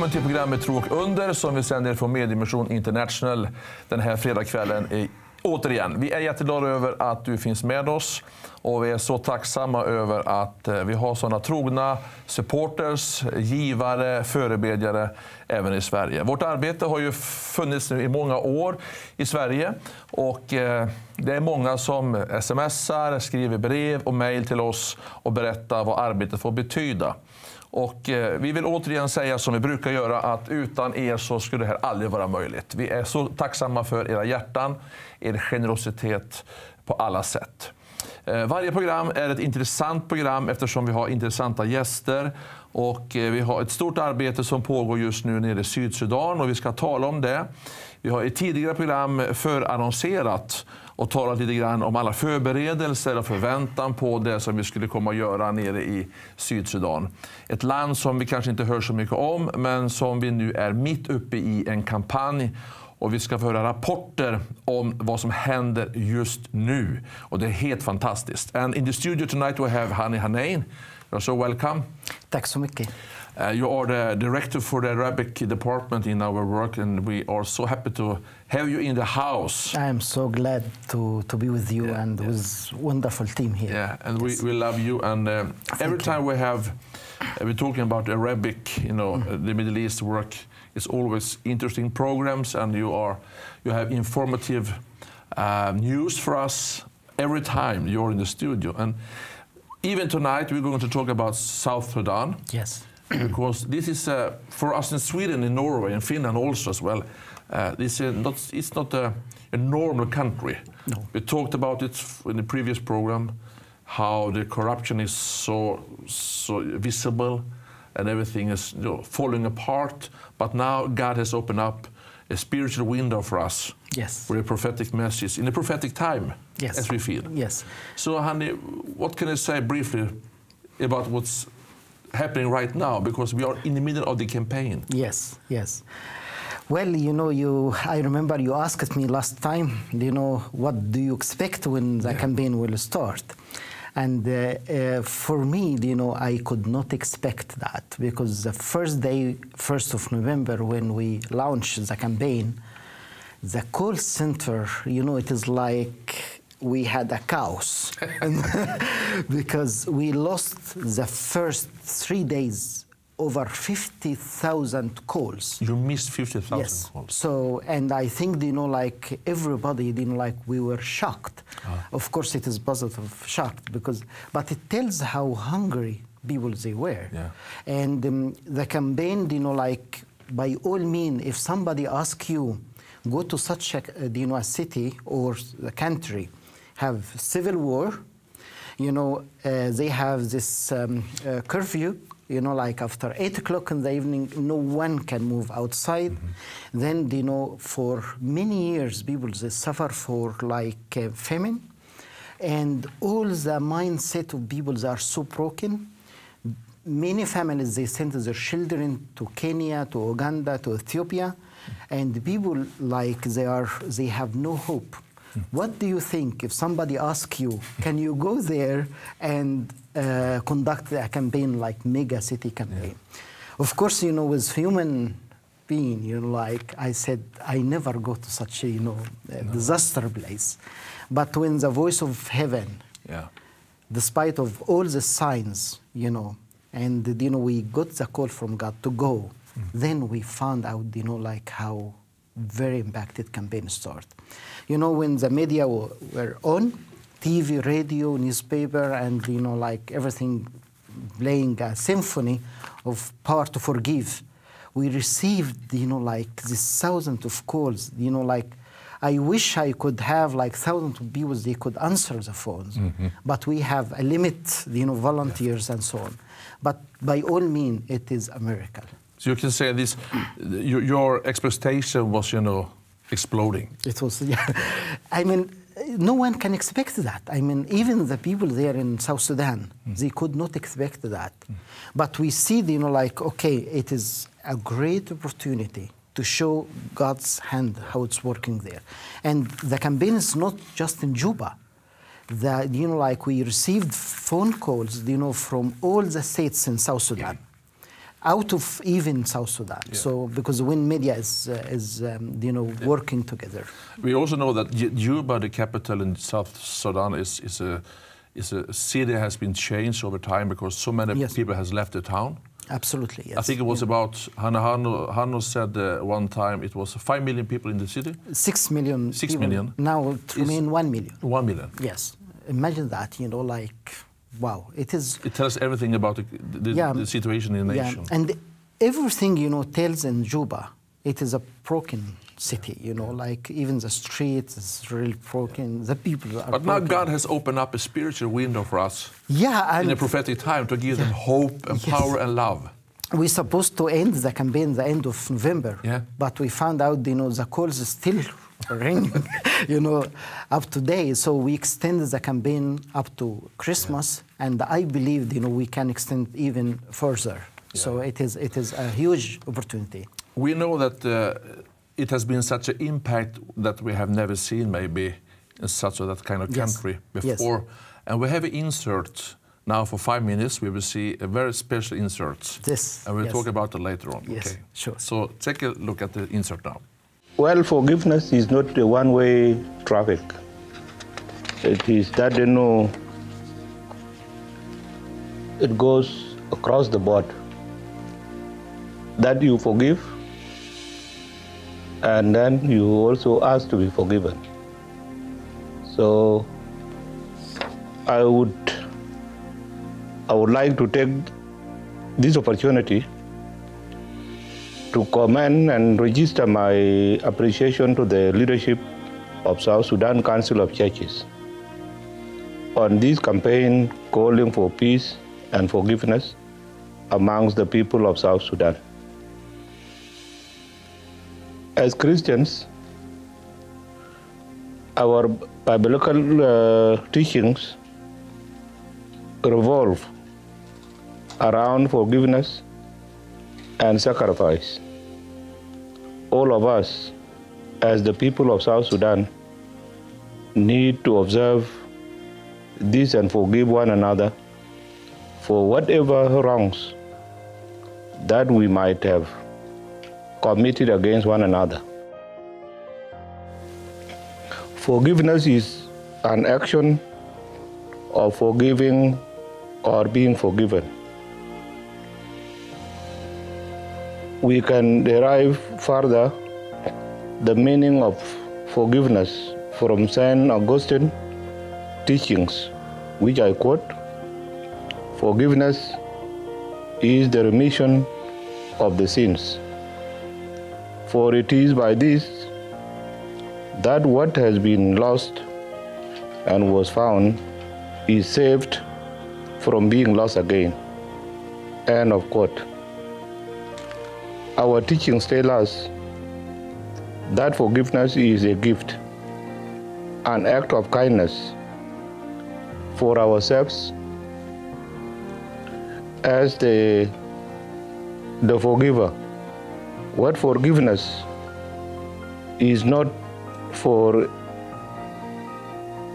Välkommen till programmet Tro Under som vi sänder från Mediemission International den här fredagskvällen. Återigen, vi är jätteglada över att du finns med oss och vi är så tacksamma över att vi har sådana trogna supporters, givare, förebedjare även i Sverige. Vårt arbete har ju funnits nu i många år i Sverige och det är många som smsar, skriver brev och mejl till oss och berättar vad arbetet får betyda. Och vi vill återigen säga som vi brukar göra att utan er så skulle det här aldrig vara möjligt. Vi är så tacksamma för era hjärtan, er generositet på alla sätt. Varje program är ett intressant program eftersom vi har intressanta gäster och vi har ett stort arbete som pågår just nu nere i SydSudan och vi ska tala om det. Vi har i tidigare program förannonserat och talat lite grann om alla förberedelser och förväntan på det som vi skulle komma att göra nere i SydSudan. Ett land som vi kanske inte hör så mycket om men som vi nu är mitt uppe i en kampanj. Och vi ska få höra rapporter om vad som händer just nu. Och det är helt fantastiskt. And in the studio tonight we have Hani Hanein. You're so welcome. Tack så mycket. You are the director for the Arabic department in our work and we are so happy to have you in the house. I am so glad to be with you and with wonderful team here. Yeah, and we love you and every time we're talking about Arabic, you know, the Middle East work, it's always interesting programs and you have informative news for us every time you're in the studio. And even tonight we're going to talk about South Sudan. Yes. Because this is, for us in Sweden, in Norway, and Finland also as well, it's not a normal country. No. We talked about it in the previous program, how the corruption is so visible and everything is falling apart. But now God has opened up a spiritual window for us. Yes. For a prophetic message, in a prophetic time, yes, as we feel. Yes. So, Hani, what can you say briefly about what's happening right now, because we are in the middle of the campaign? Yes, yes. Well, I remember you asked me last time, what do you expect when the campaign will start? And for me, I could not expect that, because the first day, 1st of November, when we launched the campaign, the call center, it is like we had a chaos because we lost the first 3 days over 50,000 calls. You missed 50,000 yes. calls. So, and I think, like everybody, we were shocked. Of course, it is positive shocked but it tells how hungry people they were. Yeah. And the campaign, like by all means, if somebody asks you, go to such a city or the country, have civil war, they have this curfew, like after 8 o'clock in the evening, no one can move outside. Then, for many years, people, they suffer for famine. And all the mindset of people, they are so broken. Many families, they send their children to Kenya, to Uganda, to Ethiopia. And people, they have no hope. What do you think if somebody asks you, can you go there and conduct a campaign like mega city campaign? Yeah. Of course, with human being, I said, I never go to such a, disaster place. But when the voice of heaven, despite of all the signs, and, we got the call from God to go, then we found out, how very impacted campaign start. When the media were on, TV, radio, newspaper, and, everything playing a symphony of power to forgive, we received, this thousands of calls, I wish I could have, thousands of people, they could answer the phones. But we have a limit, volunteers and so on. But by all means, it is a miracle. So you can say this, your expectation was, exploding. It was, I mean, no one can expect that. I mean, even the people there in South Sudan, they could not expect that. But we see, okay, it is a great opportunity to show God's hand, how it's working there. And the campaign is not just in Juba. We received phone calls, from all the states in South Sudan. out of even South Sudan. Yeah. So because when media is working together. We also know that Juba, the capital in South Sudan, is a city has been changed over time because so many Yes. people has left the town. Absolutely, yes. I think it was about, Hanno said one time it was 5 million people in the city. 6 million. 6 people. million. Now it remains 1 million. 1 million. Yes. Imagine that, wow, it is. It tells everything about the situation in the nation. And everything, tells in Juba, it is a broken city, even the streets is really broken, the people are But now broken. God has opened up a spiritual window for us and in a prophetic time to give them hope and power and love. We're supposed to end the campaign the end of November, but we found out, the calls is still ringing, up to date. So we extended the campaign up to Christmas, and I believe, we can extend even further. So it is a huge opportunity. We know that it has been such an impact that we have never seen maybe in such that kind of country before. Yes. And we have an insert now for 5 minutes. We will see a very special insert. Yes. And we'll talk about it later on. Yes, okay. sure. So take a look at the insert now. Well, forgiveness is not a one-way traffic. It is that, it goes across the board. That you forgive, and then you also ask to be forgiven. So I would like to take this opportunity to commend and register my appreciation to the leadership of South Sudan Council of Churches on this campaign calling for peace and forgiveness amongst the people of South Sudan. As Christians, our biblical teachings revolve around forgiveness and sacrifice. All of us, as the people of South Sudan, need to observe this and forgive one another for whatever wrongs that we might have committed against one another. Forgiveness is an action of forgiving or being forgiven. We can derive further the meaning of forgiveness from St. Augustine's teachings, which I quote: "Forgiveness is the remission of the sins. For it is by this that what has been lost and was found is saved from being lost again." End of quote. Our teachings tell us that forgiveness is a gift, an act of kindness for ourselves as the forgiver. What forgiveness is not for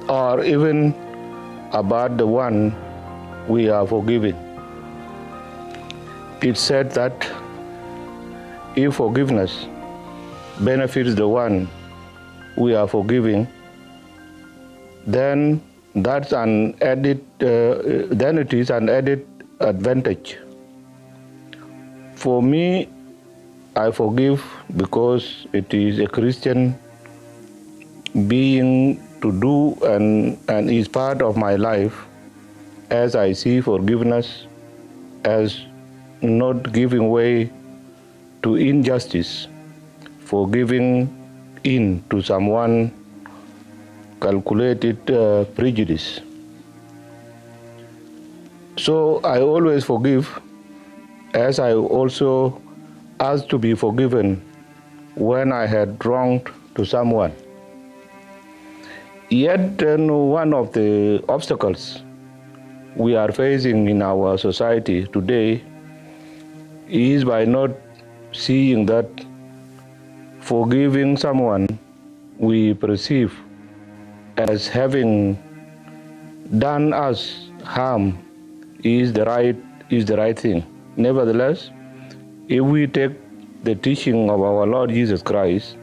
or even about the one we are forgiving. It's said that if forgiveness benefits the one we are forgiving, then that's an added. Then it is an added advantage. For me, I forgive because it is a Christian being to do and is part of my life, as I see forgiveness as not giving way to injustice, forgiving in to someone calculated prejudice. So I always forgive, as I also ask to be forgiven when I had wronged to someone. Yet one of the obstacles we are facing in our society today is by not seeing that forgiving someone we perceive as having done us harm is the right thing. Nevertheless, If we take the teaching of our Lord Jesus Christ,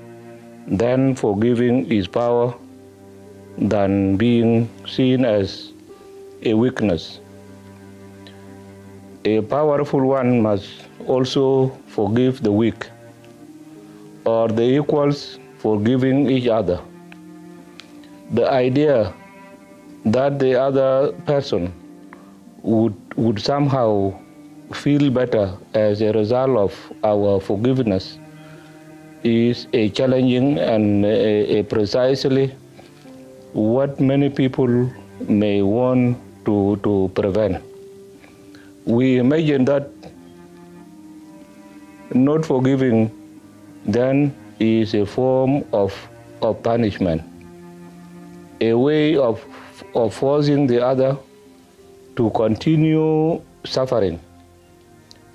then forgiving is power than being seen as a weakness. A powerful one must also forgive the weak, or the equals forgiving each other. The idea that the other person would somehow feel better as a result of our forgiveness is a challenging and a precisely what many people may want to prevent. We imagine that not forgiving then is a form of punishment, a way of forcing the other to continue suffering,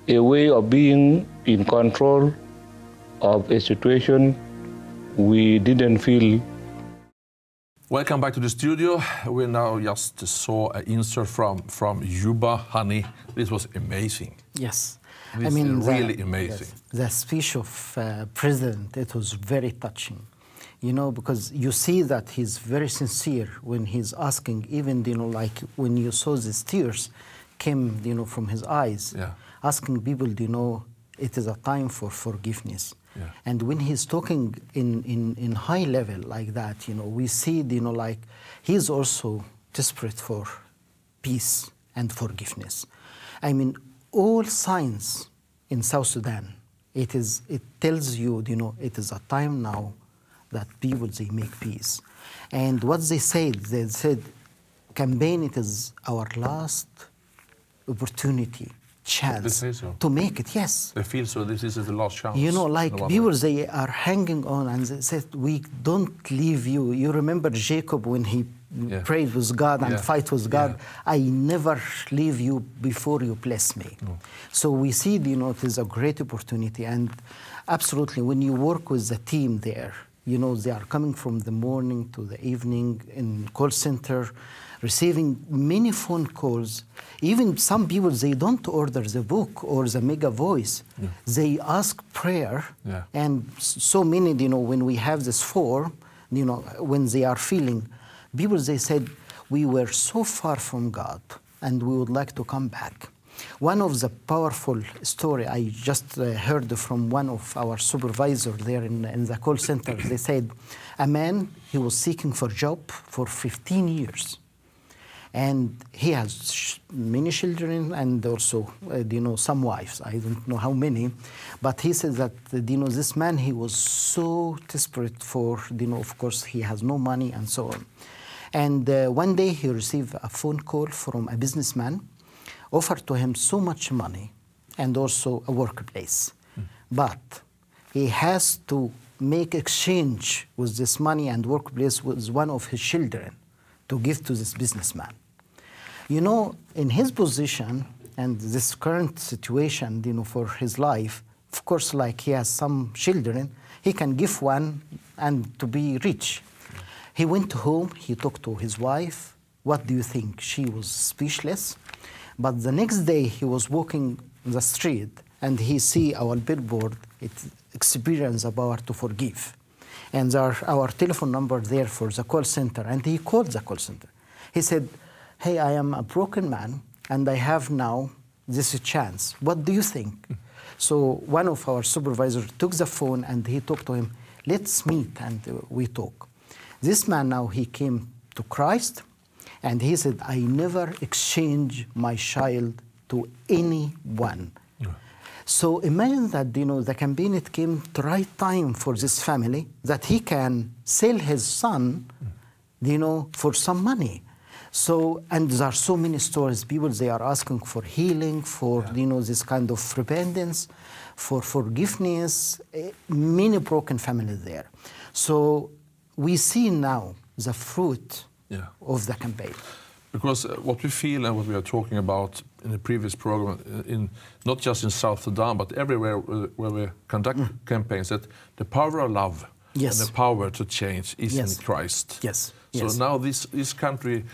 a way of being in control of a situation we didn't feel. Welcome back to the studio. We now just saw an insert from Yuba Honey. This was amazing. Yes. This is really amazing. The speech of President, it was very touching. You know, because you see that he's very sincere when he's asking, even, you know, like when you saw these tears came, you know, from his eyes, asking people, you know, it is a time for forgiveness. Yeah. And when he's talking in high level like that, you know, we see, you know, like he's also desperate for peace and forgiveness. I mean, all signs in South Sudan, it tells you, you know, it is a time now that people, they make peace. And what they said, campaign, it is our last opportunity, chance to make it, yes. They feel so, this is the last chance. You know, like people, they are hanging on and they said, we don't leave you. You remember Jacob when he prayed with God and fight with God, I never leave you before you bless me. No. So we see, you know, it is a great opportunity. And absolutely, when you work with the team there, you know, they are coming from the morning to the evening in call center, receiving many phone calls. Even some people, they don't order the book or the mega voice. Yeah. They ask prayer. Yeah. And so many, you know, when we have this form, you know, when they are feeling, people, they said, we were so far from God and we would like to come back. One of the powerful story I just heard from one of our supervisors there in the call center. They said, a man, he was seeking for a job for 15 years. And he has many children and also, you know, some wives. I don't know how many. But he said that, you know, this man, he was so desperate for, you know, of course, he has no money and so on. And one day he received a phone call from a businessman, offered to him so much money and also a workplace. But he has to make exchange with this money and workplace with one of his children to give to this businessman. You know, in his position and this current situation, you know, for his life, of course, like he has some children, he can give one and to be rich. He went home, he talked to his wife. What do you think? She was speechless. But the next day, he was walking the street, and he see our billboard, it experience about to forgive. And there our telephone number there for the call center, and he called the call center. He said, hey, I am a broken man, and I have now this chance. What do you think? So one of our supervisors took the phone, and he talked to him, let's meet, and we talk. This man now, he came to Christ, and he said, I never exchange my child to anyone. Yeah. So imagine that, you know, the campaign, it came to the right time for this family, that he can sell his son, you know, for some money. So, and there are so many stories, people, they are asking for healing, for, you know, this kind of repentance, for forgiveness, many broken families there. So we see now the fruit of the campaign. Because what we feel and what we are talking about in the previous program, not just in South Sudan, but everywhere where we conduct campaigns, that the power of love and the power to change is in Christ. Yes. So now this country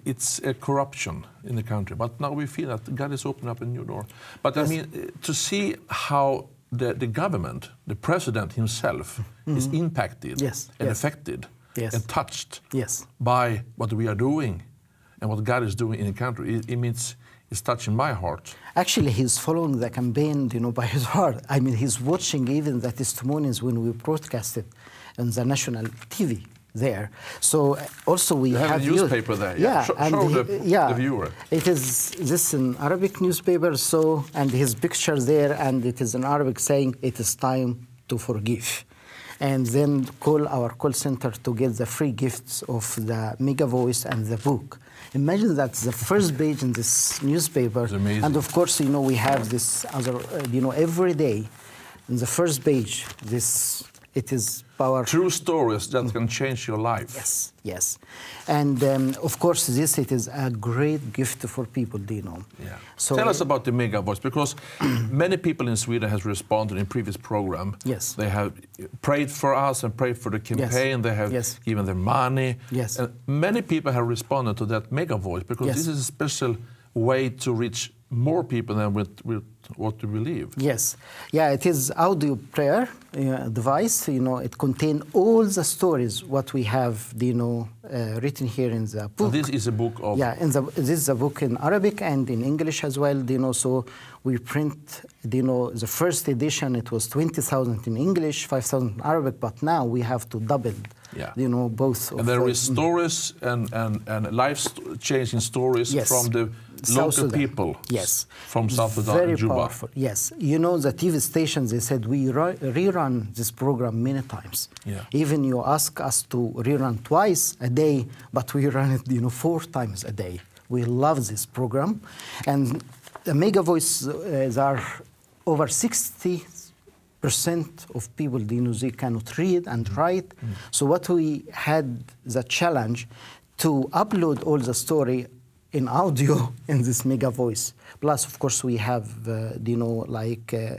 it's a corruption in the country. But now we feel that God is opening up a new door. But I mean, to see how the government, the president himself, is impacted and affected and touched by what we are doing and what God is doing in the country, it means it's touching my heart. Actually, he's following the campaign, by his heart. I mean, he's watching even the testimonies when we broadcast it on the national TV there. So also we have a newspaper there. Yeah, show the viewer. It is this an Arabic newspaper. So and his picture there, and it is in Arabic saying it is time to forgive, and then call our call center to get the free gifts of the Mega Voice and the book. Imagine that's the first page in this newspaper, and of course, we have this other, every day, in the first page, it is powerful. True stories that can change your life. Yes, yes, and of course, it is a great gift for people, Yeah. So tell us about the Mega Voice, because many people in Sweden has responded in previous program. Yes. They have prayed for us and prayed for the campaign. They have given their money. Yes. And many people have responded to that Mega Voice because this is a special way to reach more people than with what we believe. Yes. Yeah, it is audio prayer device. It contains all the stories what we have, written here in the book. And this is a book of... Yeah, this is a book in Arabic and in English as well, so we print, the first edition, it was 20,000 in English, 5,000 in Arabic, but now we have to double, both. And there is stories and life-changing stories from the local people from South Sudan Very and Juba. Powerful. Yes. The TV stations, they said we rerun this program many times. Yeah. Even you ask us to rerun twice a day, but we run it 4 times a day. We love this program. And the Mega Voice are over 60% of people, they cannot read and write. So what we had the challenge to upload all the story in audio in this Mega Voice. Plus, of course, we have,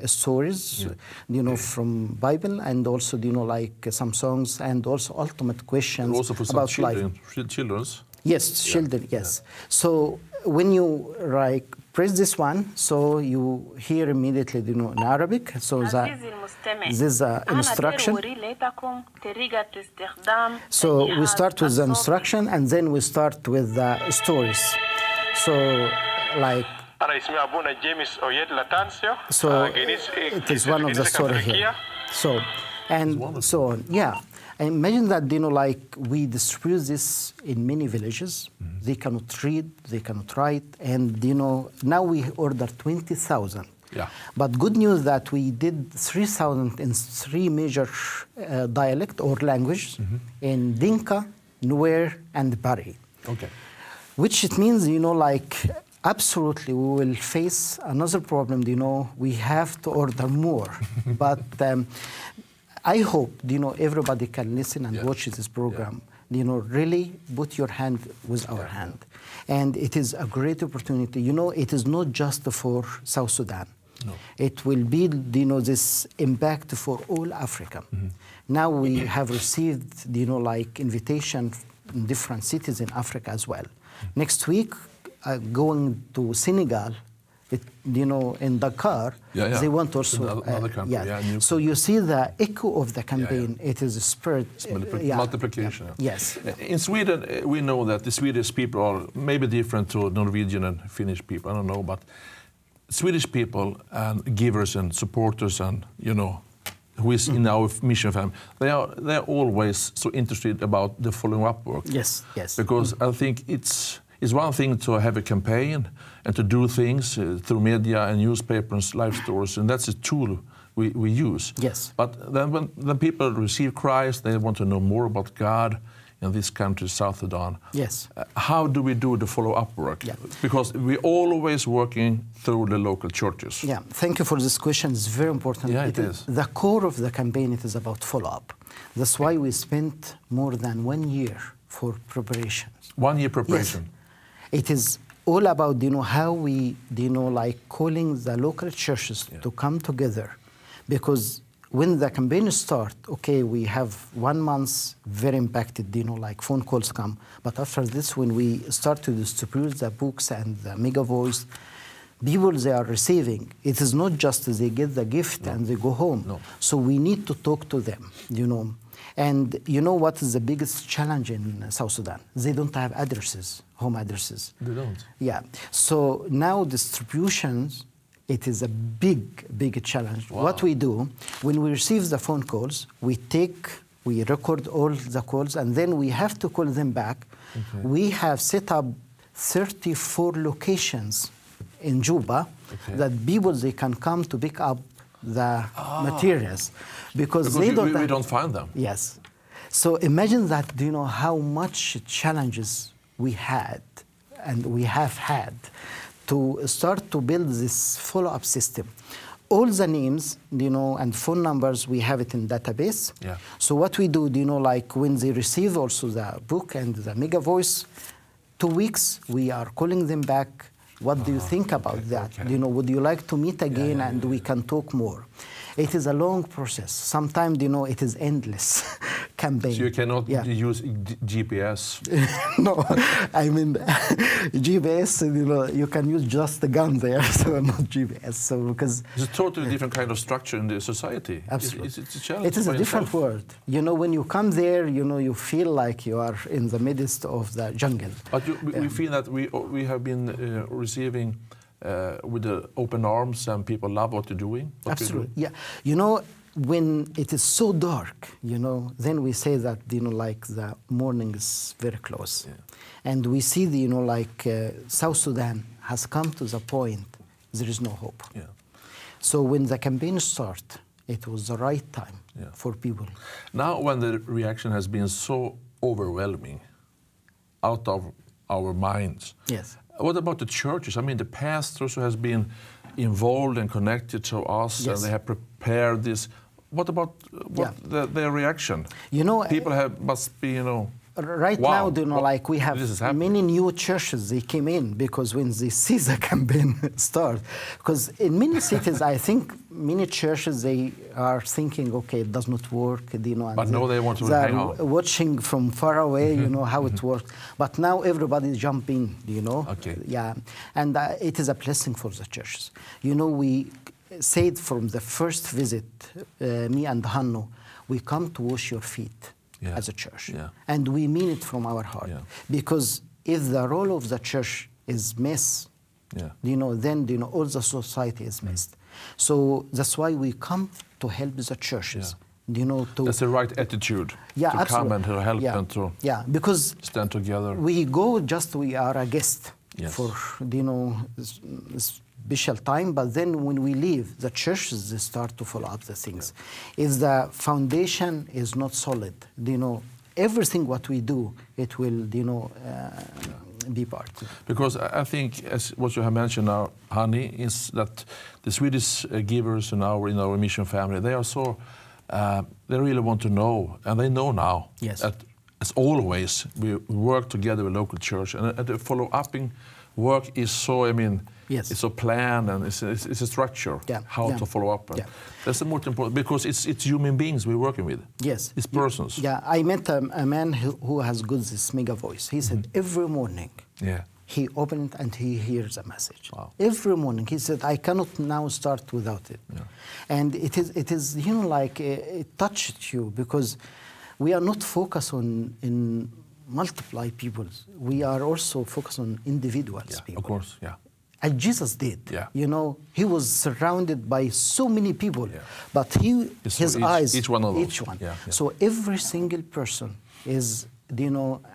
stories, from Bible, and also, some songs, and also ultimate questions and also for some about children's. Yes, children, yes. So when you press this one, so you hear immediately, in Arabic. So this is instruction. So we start with the instruction, and then we start with the stories. So so it is one of the stories here. So and so on. Yeah. I imagine that, we distribute this in many villages. They cannot read, they cannot write, and, now we order 20,000. Yeah. But good news that we did 3,000 in 3 major dialect or language, in Dinka, Nuer, and Bari. Okay. Which it means, absolutely we will face another problem, we have to order more. But I hope, everybody can listen and watch this program. Really put your hand with our hand. And it is a great opportunity. It is not just for South Sudan. No. It will be, this impact for all Africa. Now we have received, invitation in different cities in Africa as well. Next week, going to Senegal, in Dakar, they want also... Another country, So you see the echo of the campaign. It is a spirit... multiplication. Yes. In Sweden, we know that the Swedish people are maybe different to Norwegian and Finnish people, I don't know, but Swedish people and givers and supporters and, who is in our mission family, they're always so interested about the following up work. Yes, yes. Because I think it's one thing to have a campaign and to do things through media and newspapers, live stories, and that's a tool we use. Yes. But then when people receive Christ, they want to know more about God in this country, South Sudan. Yes. How do we do the follow-up work? Yeah. Because we're always working through the local churches. Yeah, thank you for this question. It's very important. Yeah, it is. The core of the campaign, it is about follow-up. That's why we spent more than 1 year for preparation. 1 year preparation? Yes. It is all about, how we, calling the local churches to come together. Because when the campaign start, okay, we have 1 month very impacted, like phone calls come. But after this, when we start to distribute the books and the mega voice, people they are receiving, it is not just they get the gift and they go home. No. So we need to talk to them, And you know what is the biggest challenge in South Sudan? They don't have addresses, home addresses. They don't. Yeah. So now distributions, it is a big challenge. Wow. What we do, when we receive the phone calls, we record all the calls, and then we have to call them back. Okay. We have set up 34 locations in Juba that people, they can come to pick up the materials because they we don't find them. Yes. So imagine that, how much challenges we had and we have had to start to build this follow-up system. All the names, and phone numbers, we have it in database. Yeah. So what we do, like when they receive also the book and the mega voice, 2 weeks, we are calling them back. What do you think about that? Okay. Would you like to meet again and we can talk more? It is a long process. Sometimes, it is endless campaign. So you cannot use GPS? No, I mean, GPS, you can use just the gun there, so not GPS. So because it's a totally different kind of structure in the society. Absolutely. It's a challenge. It is a different world. When you come there, you feel like you are in the midst of the jungle. But we feel that we have been receiving with the open arms, and people love what you're doing. Absolutely, yeah. When it is so dark, then we say that, like the morning is very close. Yeah. And we see, South Sudan has come to the point there is no hope. Yeah. So when the campaign started, it was the right time for people. Now when the reaction has been so overwhelming, out of our minds, yes. What about the churches? I mean, the pastors who has been involved and connected to us, and they have prepared this. What about their reaction? People must be, Right wow, now, like we have many new churches, they came in because when they see the campaign start, because in many cities, I think many churches, they are thinking, okay, it does not work, and but no, they want to hang out. Watching from far away, how it works. But now everybody jump in, Okay. Yeah, and it is a blessing for the churches. We said from the first visit, me and Hanno, we come to wash your feet. As a church. Yeah. And we mean it from our heart. Yeah. Because if the role of the church is missed, then all the society is missed. So that's why we come to help the churches. That's the right attitude to absolutely. Come and to help and to because stand together. We go we are a guest for special time, but then when we leave, the churches they start to follow up the things. If the foundation is not solid, everything what we do, it will, be part. Because I think, as what you have mentioned now, Hani, is that the Swedish givers in our mission family, they are so, they really want to know, and they know now that, as always, we work together with local church, and the follow-upping work is so, it's a plan and it's a structure, how to follow up. That's the most important, because it's human beings we're working with. Yes. It's persons. Yeah, I met a man who has got this mega voice. He said every morning he opened and he hears a message. Wow. Every morning. He said, I cannot now start without it. Yeah. And it is like it touched you, because we are not focused in multiply people. We are also focused on individuals. People. Of course, And Jesus did. Yeah. He was surrounded by so many people, but his eyes, each one of those. Each one. Yeah. So every single person is,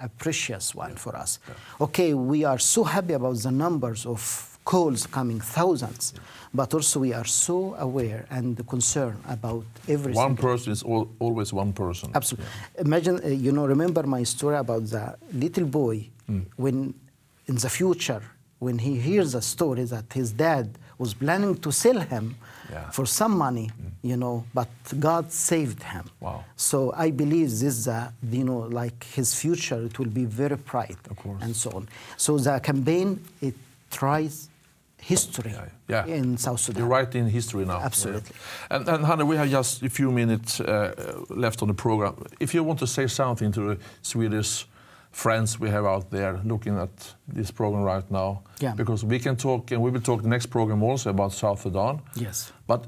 a precious one for us. Yeah. Okay, we are so happy about the numbers of calls coming, thousands, but also we are so aware and concerned about every one person is always one person. Absolutely. Yeah. Imagine, remember my story about the little boy when in the future, when he hears a story that his dad was planning to sell him for some money, but God saved him. Wow. So I believe this, like his future, it will be very bright, of course. and so on. So the campaign, it tries history in South Sudan. You're right in history now. Absolutely. Yeah. And Hanna, we have just a few minutes left on the program. If you want to say something to the Swedish friends we have out there looking at this program right now, because we can talk, and we will talk the next program also about South Sudan. Yes. But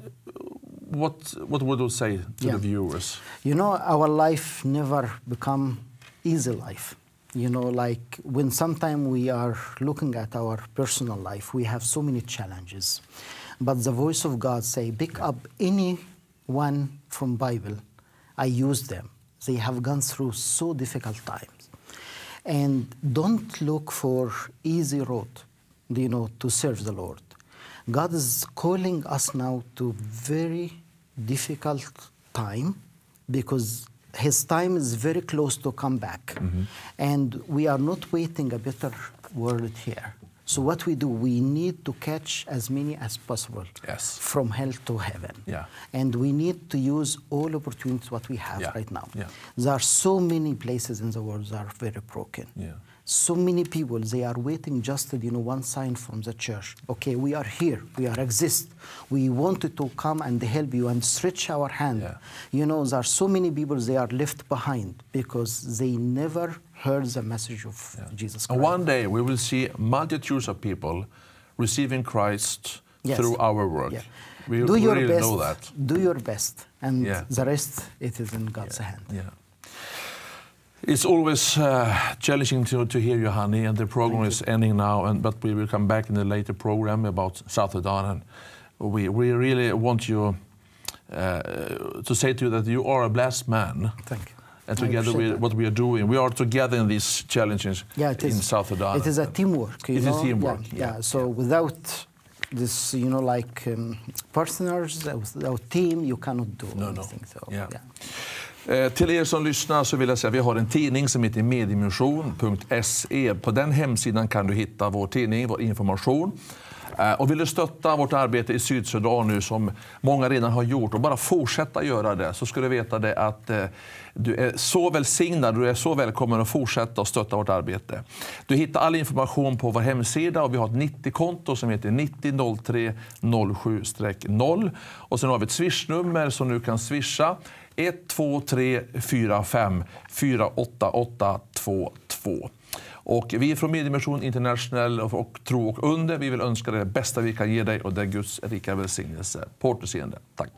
what would you say to the viewers? You know, our life never become easy life. You know, like when sometime we are looking at our personal life, we have so many challenges. But the voice of God say, pick up anyone from Bible. I use them. They have gone through so difficult times. And don't look for easy road, you know, to serve the Lord. God is calling us now to very difficult time because his time is very close to come back. And we are not waiting a better world here. So what we do, we need to catch as many as possible from hell to heaven. And we need to use all opportunities what we have right now. There are so many places in the world that are very broken. So many people, they are waiting just, you know, one sign from the church. Okay, we are here, we are exist. We wanted to come and help you and stretch our hand. You know, there are so many people, they are left behind because they never heard the message of Jesus Christ. And one day we will see multitudes of people receiving Christ through our work. We do your really best, know that. Do your best, and the rest, it is in God's hand. It's always challenging to hear you, Hani, and the program is ending now, but we will come back in a later program about South Sudan. And we really want you to say to you that you are a blessed man. Thank you. And together with what we are doing, we are together in these challenges in South Sudan. It is a teamwork. It is teamwork. So without this, you know, like partners, without team, you cannot do anything. So, Till er som lyssnar så vill jag säga att vi har en tidning som heter medimission.se. På den hemsidan kan du hitta vår tidning, vår information. Och vill du stötta vårt arbete i SydSudan nu som många redan har gjort och bara fortsätta göra det, så ska du veta det att du är så välsignad, du är så välkommen att fortsätta och stötta vårt arbete. Du hittar all information på vår hemsida och vi har ett 90-konto som heter 9003 07-0 och sen har vi ett swishnummer som du kan swisha 123 45 48822. Och vi från Medimission International och Tro och Under, vi vill önska dig det bästa vi kan ge dig och det är Guds rika välsignelse. På återseende. Tack.